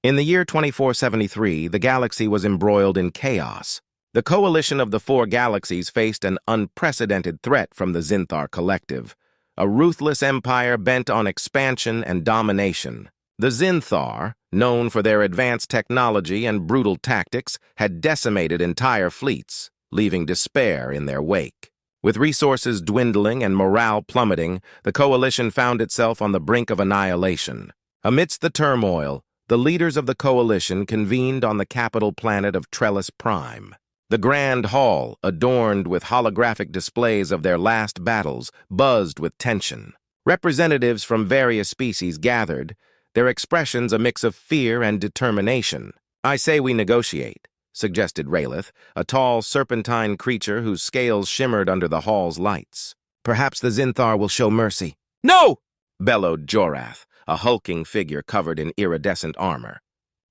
In the year 2473, the galaxy was embroiled in chaos. The coalition of the four galaxies faced an unprecedented threat from the Zinthar Collective, a ruthless empire bent on expansion and domination. The Zinthar, known for their advanced technology and brutal tactics, had decimated entire fleets, leaving despair in their wake. With resources dwindling and morale plummeting, the coalition found itself on the brink of annihilation. Amidst the turmoil, the leaders of the coalition convened on the capital planet of Trellis Prime. The Grand Hall, adorned with holographic displays of their last battles, buzzed with tension. Representatives from various species gathered, their expressions a mix of fear and determination. "I say we negotiate," suggested Raylith, a tall, serpentine creature whose scales shimmered under the hall's lights. "Perhaps the Zinthar will show mercy." "No!" bellowed Jorath, a hulking figure covered in iridescent armor.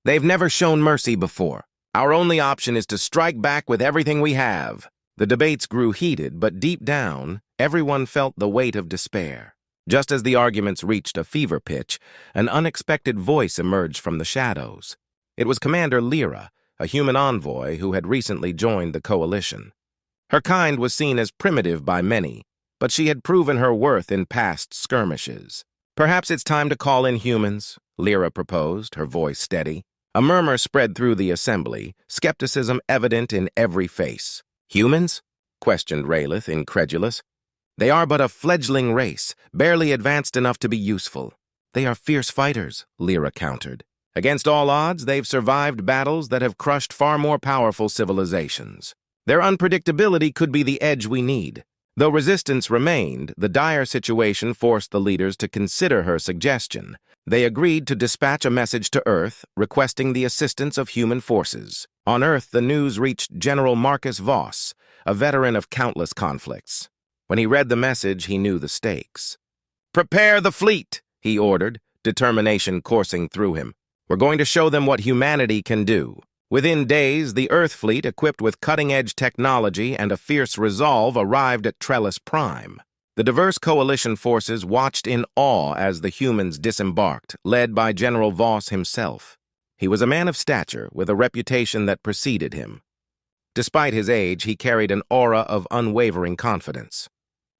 "They've never shown mercy before. Our only option is to strike back with everything we have." The debates grew heated, but deep down, everyone felt the weight of despair. Just as the arguments reached a fever pitch, an unexpected voice emerged from the shadows. It was Commander Lyra, a human envoy who had recently joined the coalition. Her kind was seen as primitive by many, but she had proven her worth in past skirmishes. "Perhaps it's time to call in humans," Lyra proposed, her voice steady. A murmur spread through the assembly, skepticism evident in every face. "Humans?" questioned Raylith, incredulous. "They are but a fledgling race, barely advanced enough to be useful." "They are fierce fighters," Lyra countered. "Against all odds, they've survived battles that have crushed far more powerful civilizations. Their unpredictability could be the edge we need." Though resistance remained, the dire situation forced the leaders to consider her suggestion. They agreed to dispatch a message to Earth, requesting the assistance of human forces. On Earth, the news reached General Marcus Voss, a veteran of countless conflicts. When he read the message, he knew the stakes. "Prepare the fleet," he ordered, determination coursing through him. "We're going to show them what humanity can do." Within days, the Earth fleet, equipped with cutting-edge technology and a fierce resolve, arrived at Trellis Prime. The diverse coalition forces watched in awe as the humans disembarked, led by General Voss himself. He was a man of stature, with a reputation that preceded him. Despite his age, he carried an aura of unwavering confidence.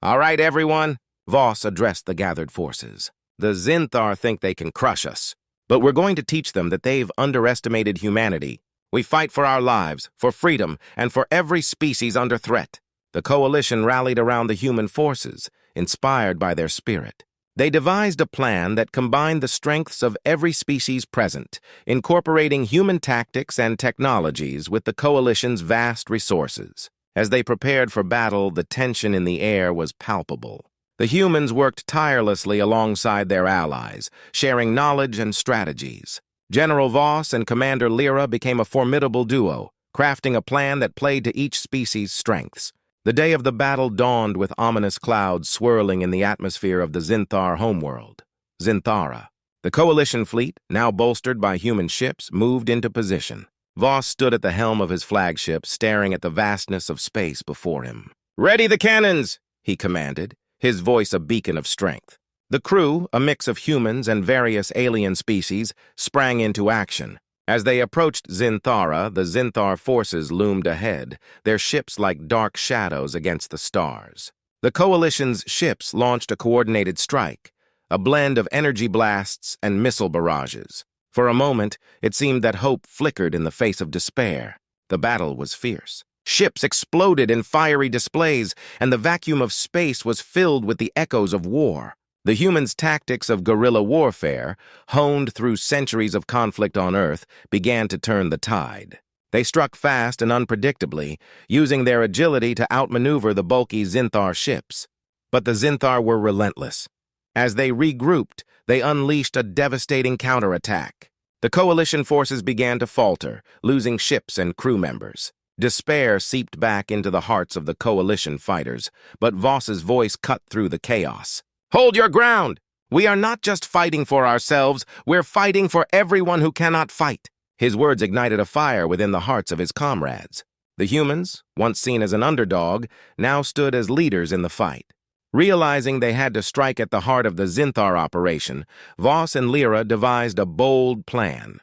"All right, everyone," Voss addressed the gathered forces. "The Zinthar think they can crush us, but we're going to teach them that they've underestimated humanity. We fight for our lives, for freedom, and for every species under threat." The coalition rallied around the human forces, inspired by their spirit. They devised a plan that combined the strengths of every species present, incorporating human tactics and technologies with the coalition's vast resources. As they prepared for battle, the tension in the air was palpable. The humans worked tirelessly alongside their allies, sharing knowledge and strategies. General Voss and Commander Lyra became a formidable duo, crafting a plan that played to each species' strengths. The day of the battle dawned with ominous clouds swirling in the atmosphere of the Zinthar homeworld, Zinthara. The coalition fleet, now bolstered by human ships, moved into position. Voss stood at the helm of his flagship, staring at the vastness of space before him. "Ready the cannons!" he commanded, his voice a beacon of strength. The crew, a mix of humans and various alien species, sprang into action. As they approached Zinthara, the Zinthar forces loomed ahead, their ships like dark shadows against the stars. The coalition's ships launched a coordinated strike, a blend of energy blasts and missile barrages. For a moment, it seemed that hope flickered in the face of despair. The battle was fierce. Ships exploded in fiery displays, and the vacuum of space was filled with the echoes of war. The humans' tactics of guerrilla warfare, honed through centuries of conflict on Earth, began to turn the tide. They struck fast and unpredictably, using their agility to outmaneuver the bulky Zinthar ships. But the Zinthar were relentless. As they regrouped, they unleashed a devastating counterattack. The coalition forces began to falter, losing ships and crew members. Despair seeped back into the hearts of the coalition fighters, but Voss's voice cut through the chaos. "Hold your ground! We are not just fighting for ourselves, we're fighting for everyone who cannot fight." His words ignited a fire within the hearts of his comrades. The humans, once seen as an underdog, now stood as leaders in the fight. Realizing they had to strike at the heart of the Zinthar operation, Voss and Lyra devised a bold plan.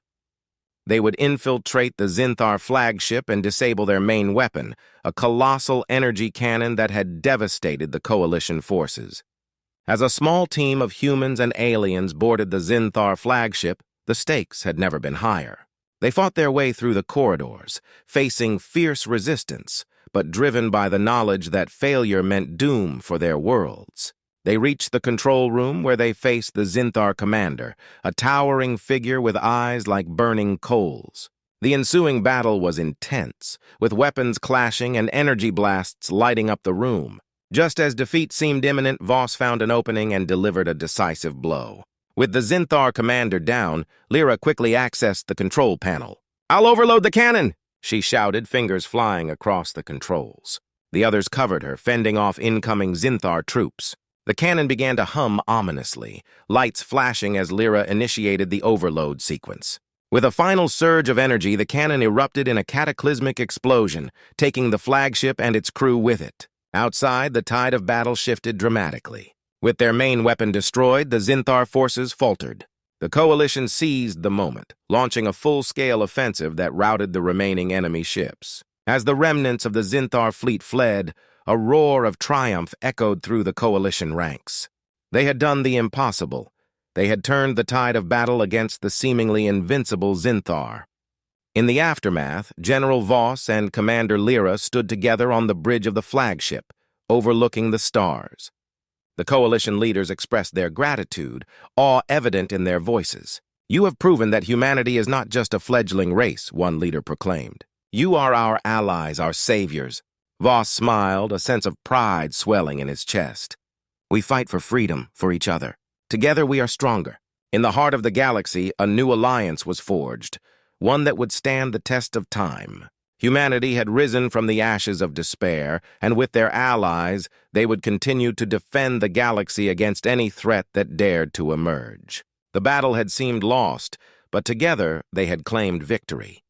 They would infiltrate the Zinthar flagship and disable their main weapon, a colossal energy cannon that had devastated the Coalition forces. As a small team of humans and aliens boarded the Zinthar flagship, the stakes had never been higher. They fought their way through the corridors, facing fierce resistance, but driven by the knowledge that failure meant doom for their worlds. They reached the control room where they faced the Zinthar commander, a towering figure with eyes like burning coals. The ensuing battle was intense, with weapons clashing and energy blasts lighting up the room. Just as defeat seemed imminent, Voss found an opening and delivered a decisive blow. With the Zinthar commander down, Lyra quickly accessed the control panel. "I'll overload the cannon!" she shouted, fingers flying across the controls. The others covered her, fending off incoming Zinthar troops. The cannon began to hum ominously, lights flashing as Lyra initiated the overload sequence. With a final surge of energy, the cannon erupted in a cataclysmic explosion, taking the flagship and its crew with it. Outside, the tide of battle shifted dramatically. With their main weapon destroyed, the Zinthar forces faltered. The Coalition seized the moment, launching a full-scale offensive that routed the remaining enemy ships. As the remnants of the Zinthar fleet fled, a roar of triumph echoed through the Coalition ranks. They had done the impossible. They had turned the tide of battle against the seemingly invincible Zinthar. In the aftermath, General Voss and Commander Lyra stood together on the bridge of the flagship, overlooking the stars. The Coalition leaders expressed their gratitude, awe evident in their voices. "You have proven that humanity is not just a fledgling race," one leader proclaimed. "You are our allies, our saviors." Voss smiled, a sense of pride swelling in his chest. "We fight for freedom, for each other. Together we are stronger." In the heart of the galaxy, a new alliance was forged, one that would stand the test of time. Humanity had risen from the ashes of despair, and with their allies, they would continue to defend the galaxy against any threat that dared to emerge. The battle had seemed lost, but together they had claimed victory.